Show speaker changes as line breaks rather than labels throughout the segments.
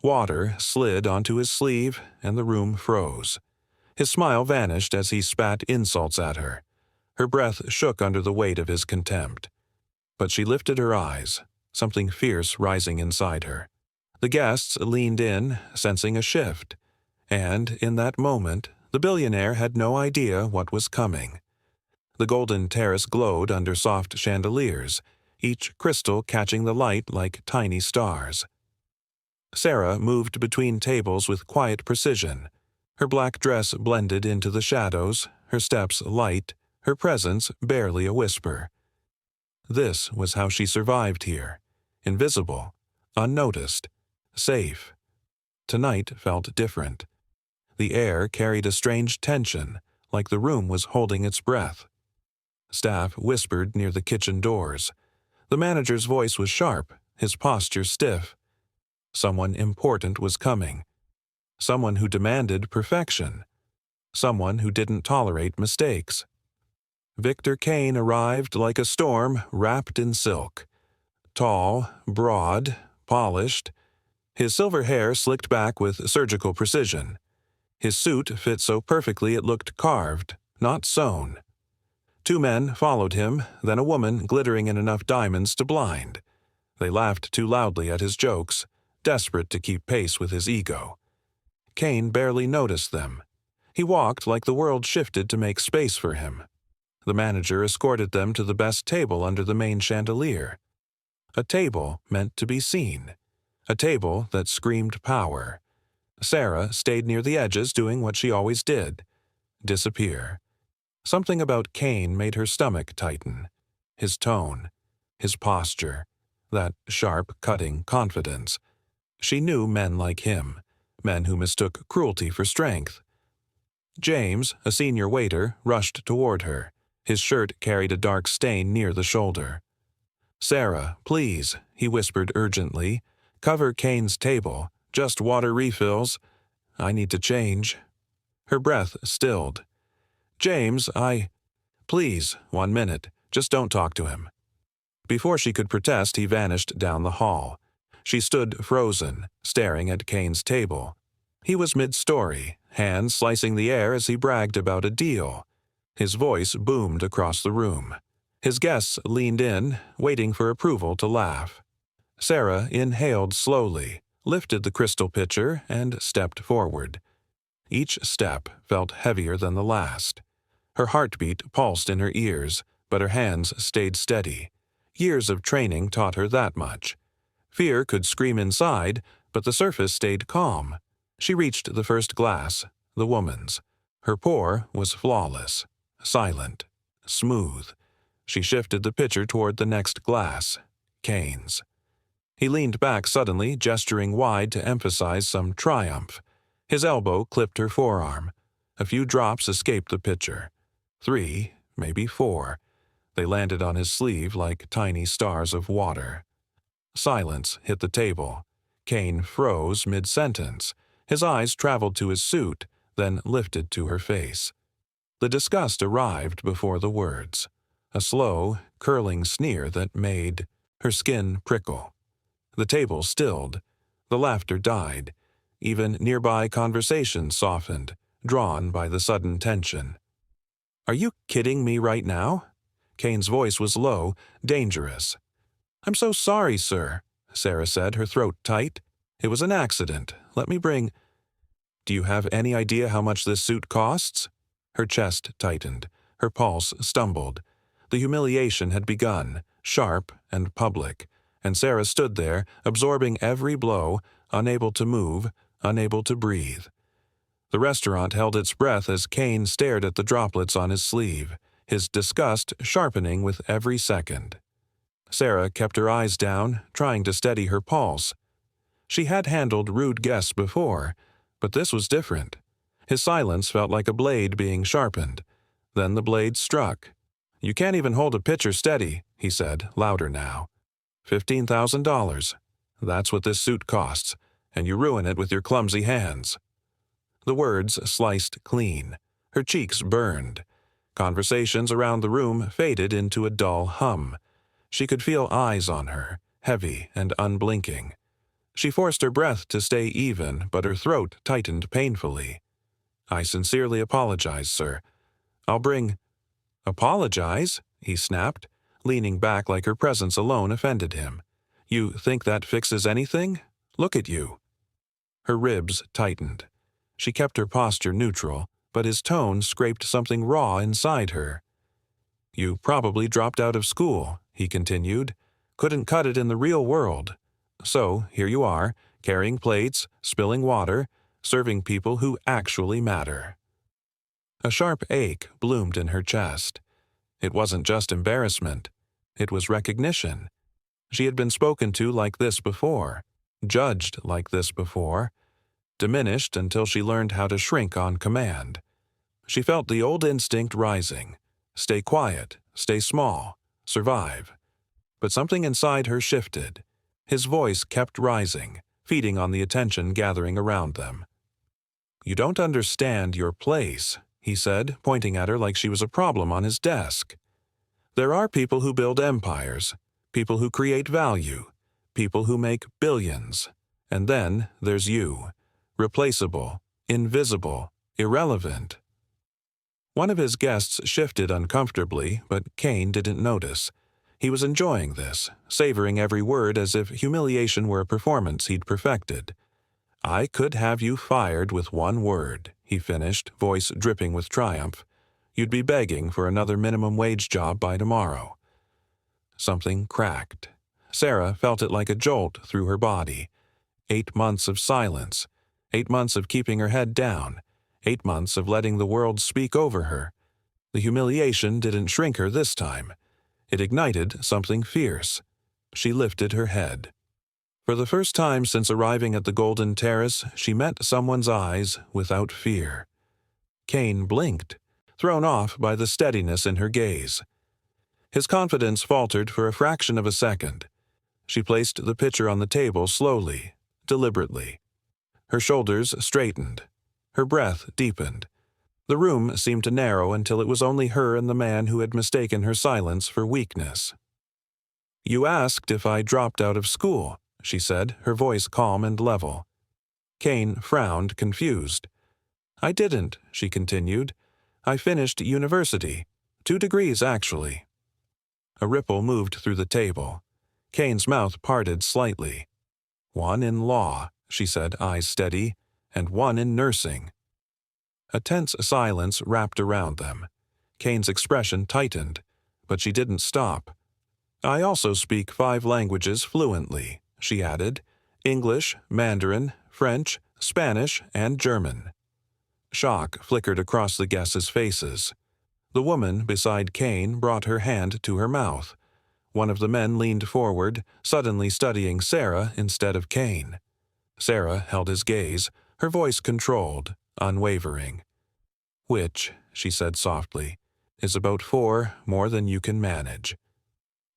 Water slid onto his sleeve, and the room froze. His smile vanished as he spat insults at her. Her breath shook under the weight of his contempt. But she lifted her eyes, something fierce rising inside her. The guests leaned in, sensing a shift. And, in that moment, the billionaire had no idea what was coming. The golden terrace glowed under soft chandeliers, each crystal catching the light like tiny stars. Sarah moved between tables with quiet precision. Her black dress blended into the shadows, her steps light, her presence barely a whisper. This was how she survived here. Invisible, unnoticed, safe. Tonight felt different. The air carried a strange tension, like the room was holding its breath. Staff whispered near the kitchen doors. The manager's voice was sharp, his posture stiff. Someone important was coming. Someone who demanded perfection. Someone who didn't tolerate mistakes. Victor Kane arrived like a storm wrapped in silk. Tall, broad, polished. His silver hair slicked back with surgical precision. His suit fit so perfectly it looked carved, not sewn. Two men followed him, then a woman glittering in enough diamonds to blind. They laughed too loudly at his jokes, desperate to keep pace with his ego. Kane barely noticed them. He walked like the world shifted to make space for him. The manager escorted them to the best table under the main chandelier. A table meant to be seen. A table that screamed power. Sarah stayed near the edges doing what she always did. Disappear. Something about Kane made her stomach tighten. His tone. His posture. That sharp, cutting confidence. She knew men like him. Men who mistook cruelty for strength. James, a senior waiter, rushed toward her. His shirt carried a dark stain near the shoulder. "Sarah, please," he whispered urgently. "Cover Kane's table. Just water refills. I need to change." Her breath stilled. "James, Please, 1 minute. Just don't talk to him." Before she could protest, he vanished down the hall. She stood frozen, staring at Kane's table. He was mid-story, hands slicing the air as he bragged about a deal. His voice boomed across the room. His guests leaned in, waiting for approval to laugh. Sarah inhaled slowly, lifted the crystal pitcher, and stepped forward. Each step felt heavier than the last. Her heartbeat pulsed in her ears, but her hands stayed steady. Years of training taught her that much. Fear could scream inside, but the surface stayed calm. She reached the first glass, the woman's. Her pour was flawless, silent, smooth. She shifted the pitcher toward the next glass, Kane's. He leaned back suddenly, gesturing wide to emphasize some triumph. His elbow clipped her forearm. A few drops escaped the pitcher. 3, maybe 4. They landed on his sleeve like tiny stars of water. Silence hit the table. Kane froze mid-sentence. His eyes traveled to his suit, then lifted to her face. The disgust arrived before the words. A slow, curling sneer that made her skin prickle. The table stilled. The laughter died. Even nearby conversation softened, drawn by the sudden tension. "Are you kidding me right now?" Kane's voice was low, dangerous. "I'm so sorry, sir," Sarah said, her throat tight. "It was an accident. Let me bring—" "Do you have any idea how much this suit costs?" Her chest tightened. Her pulse stumbled. The humiliation had begun, sharp and public, and Sarah stood there, absorbing every blow, unable to move, unable to breathe. The restaurant held its breath as Kane stared at the droplets on his sleeve, his disgust sharpening with every second. Sarah kept her eyes down, trying to steady her pulse. She had handled rude guests before, but this was different. His silence felt like a blade being sharpened. Then the blade struck. "You can't even hold a pitcher steady," he said, louder now. $15,000. That's what this suit costs, and you ruin it with your clumsy hands." The words sliced clean. Her cheeks burned. Conversations around the room faded into a dull hum. She could feel eyes on her, heavy and unblinking. She forced her breath to stay even, but her throat tightened painfully. "I sincerely apologize, sir. I'll bring—" "Apologize?" he snapped, leaning back like her presence alone offended him. "You think that fixes anything? Look at you." Her ribs tightened. She kept her posture neutral, but his tone scraped something raw inside her. "You probably dropped out of school," he continued. "Couldn't cut it in the real world. So, here you are, carrying plates, spilling water, serving people who actually matter." A sharp ache bloomed in her chest. It wasn't just embarrassment. It was recognition. She had been spoken to like this before, judged like this before, diminished until she learned how to shrink on command. She felt the old instinct rising. Stay quiet, stay small, survive. But something inside her shifted. His voice kept rising, feeding on the attention gathering around them. "You don't understand your place," he said, pointing at her like she was a problem on his desk. "There are people who build empires, people who create value, people who make billions. And then there's you, replaceable, invisible, irrelevant." One of his guests shifted uncomfortably, but Kane didn't notice. He was enjoying this, savoring every word as if humiliation were a performance he'd perfected. "I could have you fired with one word," he finished, voice dripping with triumph. "You'd be begging for another minimum wage job by tomorrow." Something cracked. Sarah felt it like a jolt through her body. 8 months of silence. 8 months of keeping her head down. 8 months of letting the world speak over her. The humiliation didn't shrink her this time. It ignited something fierce. She lifted her head. For the first time since arriving at the Golden Terrace, she met someone's eyes without fear. Kane blinked, thrown off by the steadiness in her gaze. His confidence faltered for a fraction of a second. She placed the pitcher on the table slowly, deliberately. Her shoulders straightened. Her breath deepened. The room seemed to narrow until it was only her and the man who had mistaken her silence for weakness. "You asked if I dropped out of school," she said, her voice calm and level. Kane frowned, confused. "I didn't," she continued. "I finished university. 2 degrees, actually." A ripple moved through the table. Kane's mouth parted slightly. "One in law," she said, eyes steady, "and one in nursing." A tense silence wrapped around them. Kane's expression tightened, but she didn't stop. "I also speak 5 languages fluently," she added. "English, Mandarin, French, Spanish, and German." Shock flickered across the guests' faces. The woman beside Kane brought her hand to her mouth. One of the men leaned forward, suddenly studying Sarah instead of Kane. Sarah held his gaze, her voice controlled, unwavering. "Which," she said softly, "is about 4 more than you can manage."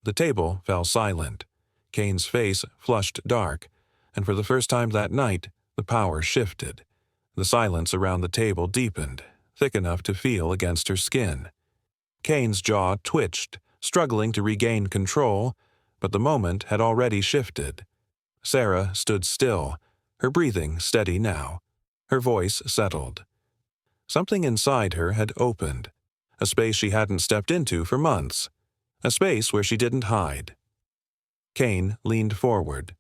The table fell silent. Kane's face flushed dark, and for the first time that night, the power shifted. The silence around the table deepened, thick enough to feel against her skin. Kane's jaw twitched, struggling to regain control, but the moment had already shifted. Sarah stood still, her breathing steady now. Her voice settled. Something inside her had opened, a space she hadn't stepped into for months, a space where she didn't hide. Kane leaned forward.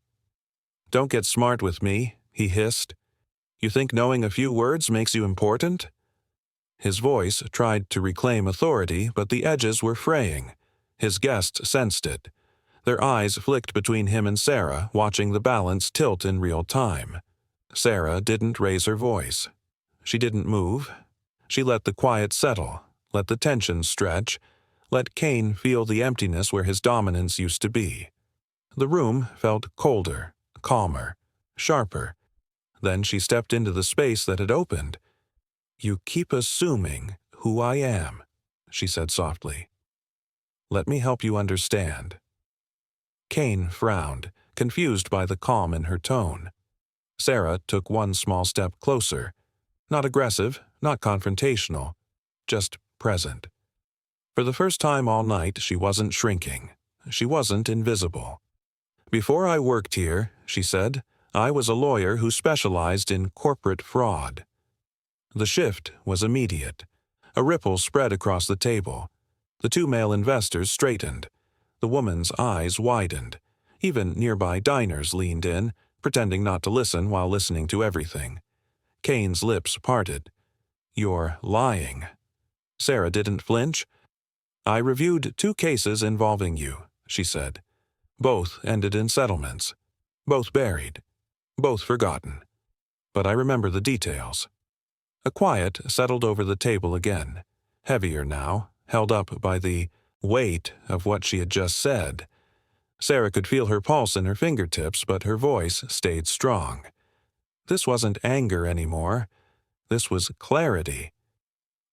"Don't get smart with me," he hissed. "You think knowing a few words makes you important?" His voice tried to reclaim authority, but the edges were fraying. His guests sensed it. Their eyes flicked between him and Sarah, watching the balance tilt in real time. Sarah didn't raise her voice. She didn't move. She let the quiet settle, let the tension stretch, let Kane feel the emptiness where his dominance used to be. The room felt colder, calmer, sharper. Then she stepped into the space that had opened. "You keep assuming who I am," she said softly. "Let me help you understand." Kane frowned, confused by the calm in her tone. Sarah took one small step closer. Not aggressive, not confrontational, just present. For the first time all night, she wasn't shrinking. She wasn't invisible. "Before I worked here," she said, I was a lawyer who specialized in corporate fraud. The shift was immediate. A ripple spread across the table. The two male investors straightened. The woman's eyes widened. Even nearby diners leaned in, pretending not to listen while listening to everything. Kane's lips parted. "You're lying." Sarah didn't flinch. "I reviewed 2 cases involving you," she said. "Both ended in settlements. Both buried. Both forgotten. But I remember the details." A quiet settled over the table again, heavier now, held up by the weight of what she had just said. Sarah could feel her pulse in her fingertips, but her voice stayed strong. This wasn't anger anymore. This was clarity.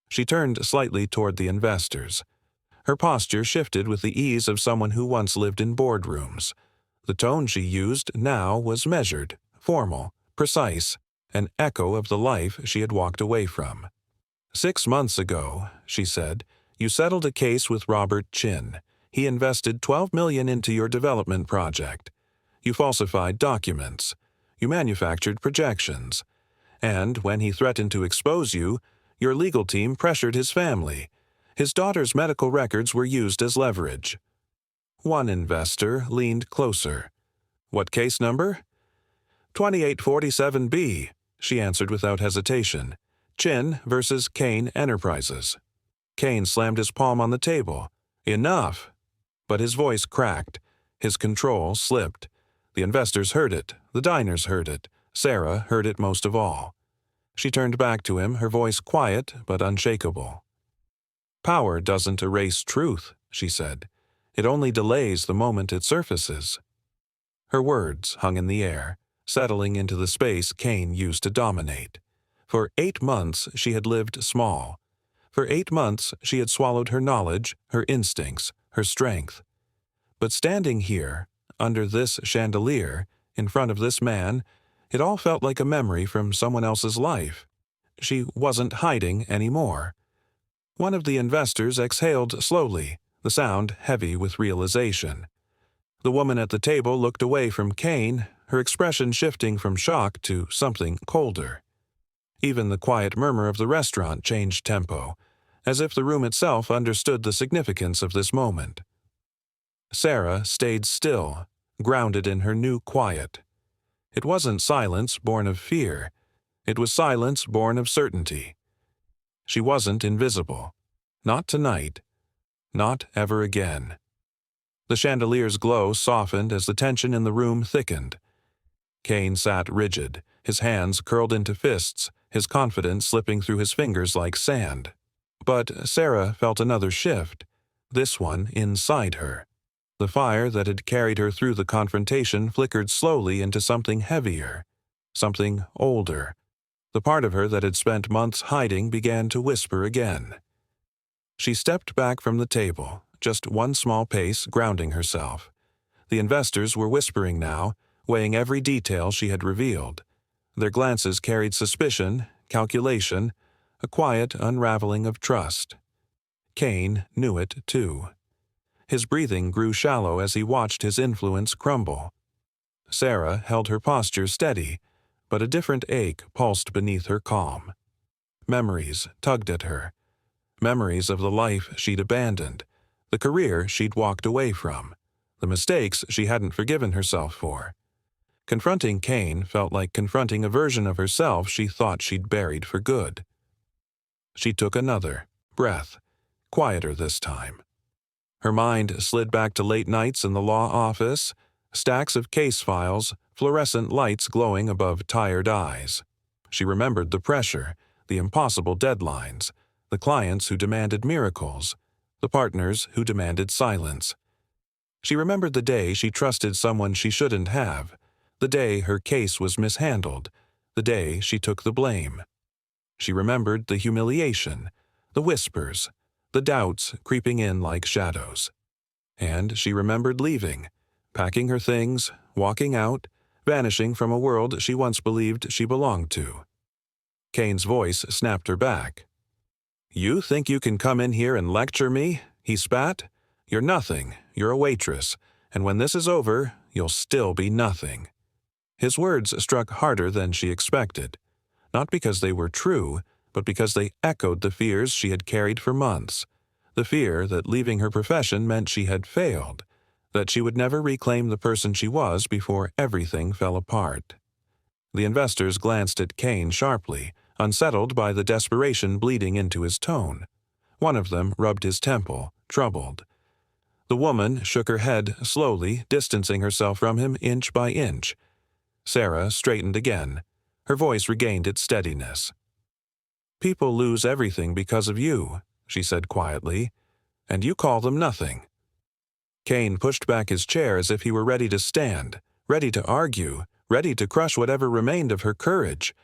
She turned slightly toward the investors. Her posture shifted with the ease of someone who once lived in boardrooms. The tone she used now was measured, formal, precise, an echo of the life she had walked away from. "6 months ago," she said, "you settled a case with Robert Chin. He invested $12 million into your development project. You falsified documents. You manufactured projections. And when he threatened to expose you, your legal team pressured his family. His daughter's medical records were used as leverage." One investor leaned closer. "What case number?" 2847B, she answered without hesitation. "Chin versus Kane Enterprises." Kane slammed his palm on the table. "Enough!" But his voice cracked. His control slipped. The investors heard it. The diners heard it. Sarah heard it most of all. She turned back to him, her voice quiet but unshakable. "Power doesn't erase truth," she said. "It only delays the moment it surfaces." Her words hung in the air, settling into the space Kane used to dominate. For 8 months she had lived small. For 8 months she had swallowed her knowledge, her instincts, her strength. But standing here, under this chandelier, in front of this man, it all felt like a memory from someone else's life. She wasn't hiding anymore. One of the investors exhaled slowly, the sound heavy with realization. The woman at the table looked away from Kane, her expression shifting from shock to something colder. Even the quiet murmur of the restaurant changed tempo, as if the room itself understood the significance of this moment. Sarah stayed still, grounded in her new quiet. It wasn't silence born of fear. It was silence born of certainty. She wasn't invisible. Not tonight. Not ever again. The chandelier's glow softened as the tension in the room thickened. Kane sat rigid, his hands curled into fists, his confidence slipping through his fingers like sand. But Sarah felt another shift, this one inside her. The fire that had carried her through the confrontation flickered slowly into something heavier, something older. The part of her that had spent months hiding began to whisper again. She stepped back from the table, just one small pace, grounding herself. The investors were whispering now, weighing every detail she had revealed. Their glances carried suspicion, calculation, a quiet unraveling of trust. Kane knew it, too. His breathing grew shallow as he watched his influence crumble. Sarah held her posture steady, but a different ache pulsed beneath her calm. Memories tugged at her. Memories of the life she'd abandoned, the career she'd walked away from, the mistakes she hadn't forgiven herself for. Confronting Kane felt like confronting a version of herself she thought she'd buried for good. She took another breath, quieter this time. Her mind slid back to late nights in the law office, stacks of case files, fluorescent lights glowing above tired eyes. She remembered the pressure, the impossible deadlines, the clients who demanded miracles, the partners who demanded silence. She remembered the day she trusted someone she shouldn't have, the day her case was mishandled, the day she took the blame. She remembered the humiliation, the whispers, the doubts creeping in like shadows. And she remembered leaving, packing her things, walking out, vanishing from a world she once believed she belonged to. Kane's voice snapped her back. "You think you can come in here and lecture me?" he spat. "You're nothing. You're a waitress. And when this is over, you'll still be nothing." His words struck harder than she expected, not because they were true, but because they echoed the fears she had carried for months. The fear that leaving her profession meant she had failed, that she would never reclaim the person she was before everything fell apart. The investors glanced at Kane sharply, unsettled by the desperation bleeding into his tone. One of them rubbed his temple, troubled. The woman shook her head slowly, distancing herself from him inch by inch. Sarah straightened again. Her voice regained its steadiness. "People lose everything because of you," she said quietly, "and you call them nothing." Kane pushed back his chair as if he were ready to stand, ready to argue, ready to crush whatever remained of her courage.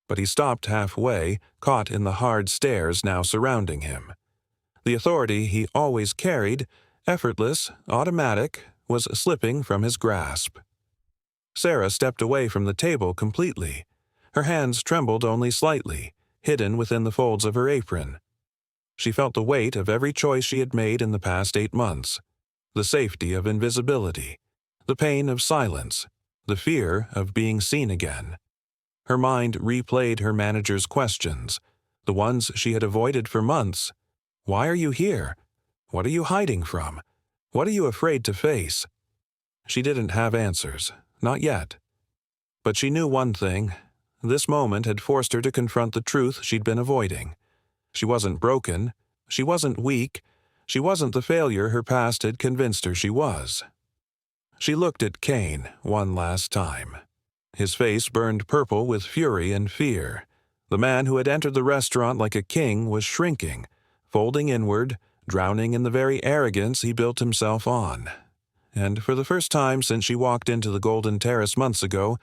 But he stopped halfway, caught in the hard stares now surrounding him. The authority he always carried, effortless, automatic, was slipping from his grasp. Sarah stepped away from the table completely. Her hands trembled only slightly, hidden within the folds of her apron. She felt the weight of every choice she had made in the past 8 months, the safety of invisibility, the pain of silence, the fear of being seen again. Her mind replayed her manager's questions, the ones she had avoided for months. Why are you here? What are you hiding from? What are you afraid to face? She didn't have answers, not yet. But she knew one thing. This moment had forced her to confront the truth she'd been avoiding. She wasn't broken. She wasn't weak. She wasn't the failure her past had convinced her she was. She looked at Kane one last time. His face burned purple with fury and fear. The man who had entered the restaurant like a king was shrinking, folding inward, drowning in the very arrogance he built himself on. And for the first time since she walked into the Golden Terrace months ago,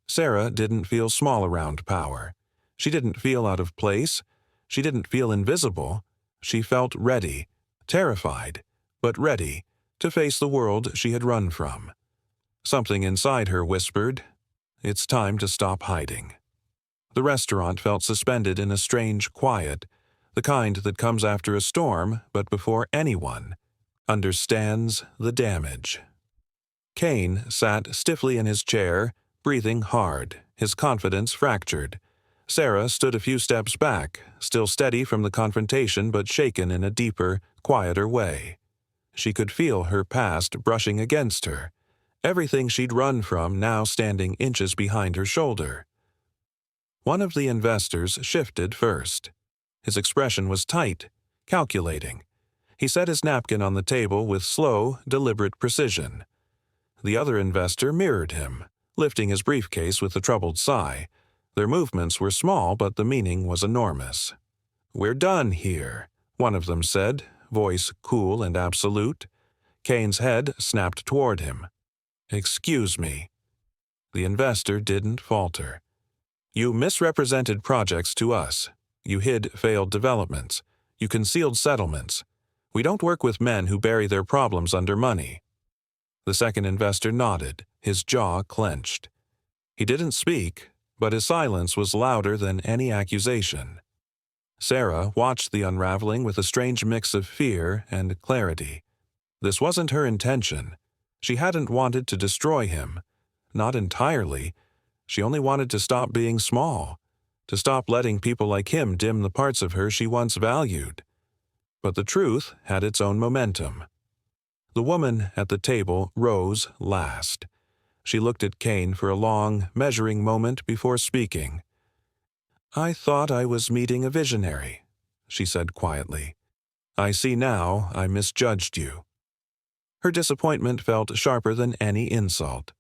Sarah didn't feel small around power. She didn't feel out of place. She didn't feel invisible. She felt ready, terrified, but ready to face the world she had run from. Something inside her whispered, "It's time to stop hiding." The restaurant felt suspended in a strange quiet, the kind that comes after a storm but before anyone understands the damage. Kane sat stiffly in his chair, breathing hard, his confidence fractured. Sarah stood a few steps back, still steady from the confrontation but shaken in a deeper, quieter way. She could feel her past brushing against her, everything she'd run from now standing inches behind her shoulder. One of the investors shifted first. His expression was tight, calculating. He set his napkin on the table with slow, deliberate precision. The other investor mirrored him, lifting his briefcase with a troubled sigh. Their movements were small, but the meaning was enormous. "We're done here," one of them said, voice cool and absolute. Kane's head snapped toward him. "Excuse me." The investor didn't falter. "You misrepresented projects to us. You hid failed developments. You concealed settlements. We don't work with men who bury their problems under money." The second investor nodded, his jaw clenched. He didn't speak, but his silence was louder than any accusation. Sarah watched the unraveling with a strange mix of fear and clarity. This wasn't her intention. She hadn't wanted to destroy him. Not entirely. She only wanted to stop being small, to stop letting people like him dim the parts of her she once valued. But the truth had its own momentum. The woman at the table rose last. She looked at Kane for a long, measuring moment before speaking. "I thought I was meeting a visionary," she said quietly. "I see now I misjudged you." Her disappointment felt sharper than any insult.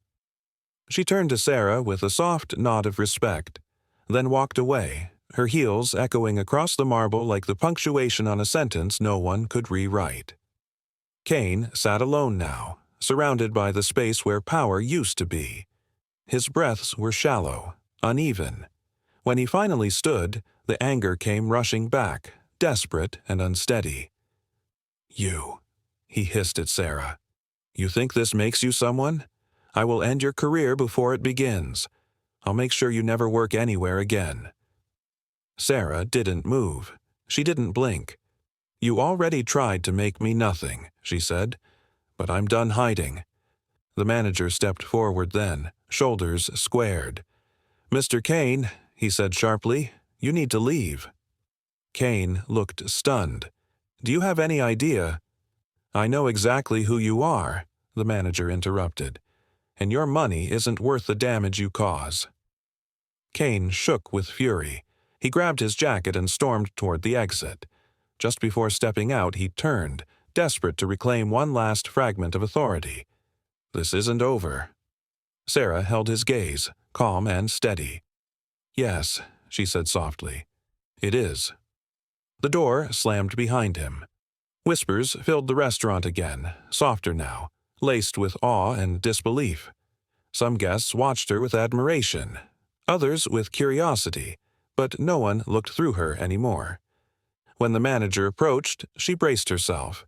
She turned to Sarah with a soft nod of respect, then walked away, her heels echoing across the marble like the punctuation on a sentence no one could rewrite. Kane sat alone now, surrounded by the space where power used to be. His breaths were shallow, uneven. When he finally stood, the anger came rushing back, desperate and unsteady. "You," he hissed at Sarah. "You think this makes you someone? I will end your career before it begins. I'll make sure you never work anywhere again." Sarah didn't move. She didn't blink. "You already tried to make me nothing," she said, "but I'm done hiding. The manager stepped forward then, shoulders squared. "Mr. Kane," he said sharply, "you need to leave." Kane looked stunned. "Do you have any idea—" "I know exactly who you are," the manager interrupted, "and your money isn't worth the damage you cause." Kane shook with fury. He grabbed his jacket and stormed toward the exit. Just before stepping out, he turned, desperate to reclaim one last fragment of authority. "This isn't over." Sarah held his gaze, calm and steady. "Yes," she said softly, "it is." The door slammed behind him. Whispers filled the restaurant again, softer now, laced with awe and disbelief. Some guests watched her with admiration, others with curiosity, but no one looked through her anymore. When the manager approached, she braced herself.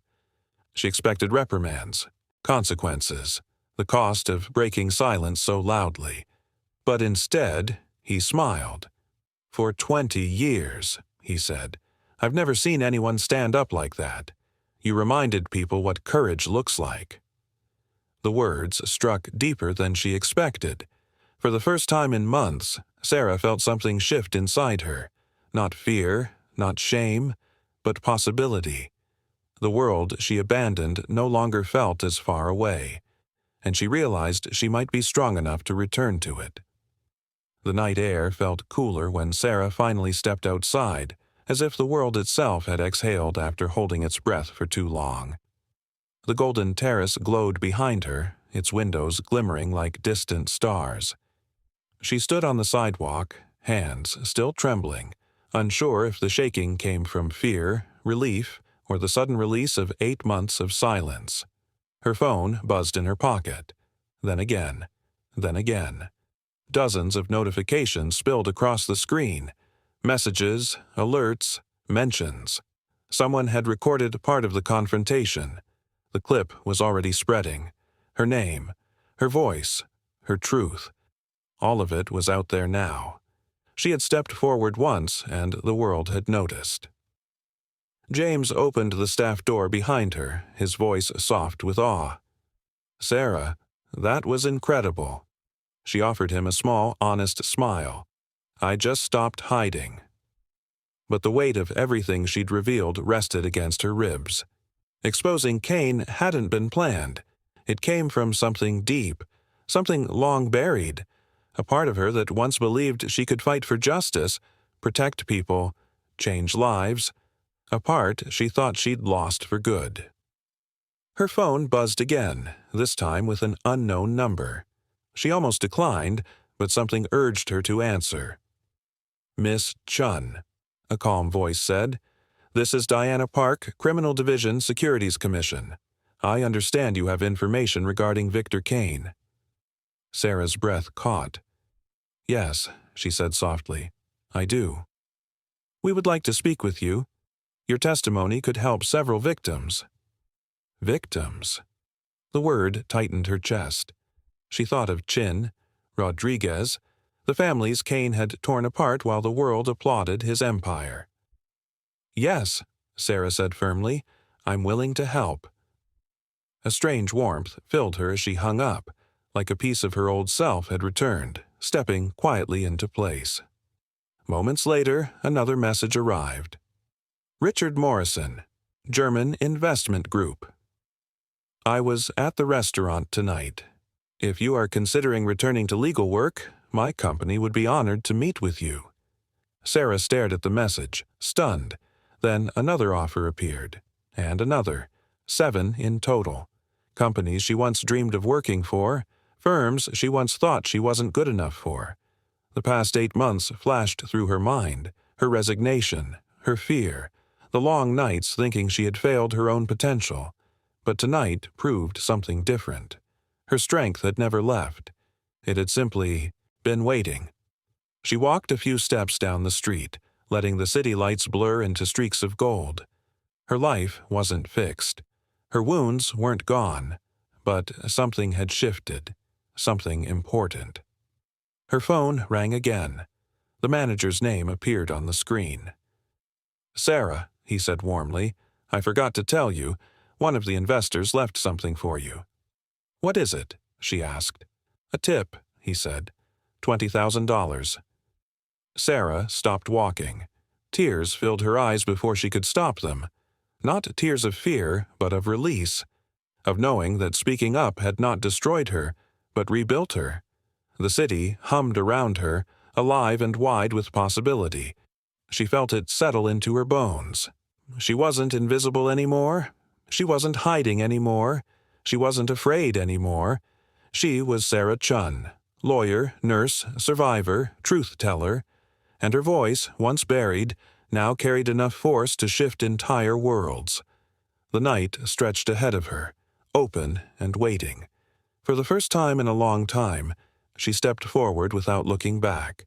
She expected reprimands, consequences, the cost of breaking silence so loudly. But instead, he smiled. "For 20 years, he said, "I've never seen anyone stand up like that. You reminded people what courage looks like." The words struck deeper than she expected. For the first time in months, Sarah felt something shift inside her. Not fear, not shame, but possibility. The world she abandoned no longer felt as far away, and she realized she might be strong enough to return to it. The night air felt cooler when Sarah finally stepped outside, as if the world itself had exhaled after holding its breath for too long. The golden terrace glowed behind her, its windows glimmering like distant stars. She stood on the sidewalk, hands still trembling, unsure if the shaking came from fear, relief, or the sudden release of 8 months of silence. Her phone buzzed in her pocket. Then again. Then again. Dozens of notifications spilled across the screen. Messages, alerts, mentions. Someone had recorded part of the confrontation. The clip was already spreading. Her name, her voice, her truth. All of it was out there now. She had stepped forward once, and the world had noticed. James opened the staff door behind her, his voice soft with awe. "Sarah, that was incredible." She offered him a small, honest smile. "I just stopped hiding." But the weight of everything she'd revealed rested against her ribs. Exposing Kane hadn't been planned. It came from something deep, something long buried, a part of her that once believed she could fight for justice, protect people, change lives, a part she thought she'd lost for good. Her phone buzzed again, this time with an unknown number. She almost declined, but something urged her to answer. "Miss Chun," a calm voice said. "This is Diana Park, Criminal Division Securities Commission. I understand you have information regarding Victor Kane." Sarah's breath caught. "Yes," she said softly, "I do. We would like to speak with you. Your testimony could help several victims." Victims? The word tightened her chest. She thought of Chin, Rodriguez, the families Kane had torn apart while the world applauded his empire. "Yes," Sarah said firmly, "I'm willing to help." A strange warmth filled her as she hung up, like a piece of her old self had returned, stepping quietly into place. Moments later, another message arrived. Richard Morrison, German Investment Group. "I was at the restaurant tonight. If you are considering returning to legal work, my company would be honored to meet with you." Sarah stared at the message, stunned. Then another offer appeared, and another, 7 in total. Companies she once dreamed of working for, firms she once thought she wasn't good enough for. The past 8 months flashed through her mind, her resignation, her fear, the long nights thinking she had failed her own potential. But tonight proved something different. Her strength had never left. It had simply been waiting. She walked a few steps down the street, letting the city lights blur into streaks of gold. Her life wasn't fixed. Her wounds weren't gone, but something had shifted, something important. Her phone rang again. The manager's name appeared on the screen. "Sarah," he said warmly, "I forgot to tell you, one of the investors left something for you." "What is it?" she asked. "A tip," he said. $20,000. Sarah stopped walking. Tears filled her eyes before she could stop them. Not tears of fear, but of release. Of knowing that speaking up had not destroyed her, but rebuilt her. The city hummed around her, alive and wide with possibility. She felt it settle into her bones. She wasn't invisible anymore. She wasn't hiding anymore. She wasn't afraid anymore. She was Sarah Chun, lawyer, nurse, survivor, truth-teller. And her voice, once buried, now carried enough force to shift entire worlds. The night stretched ahead of her, open and waiting. For the first time in a long time, she stepped forward without looking back.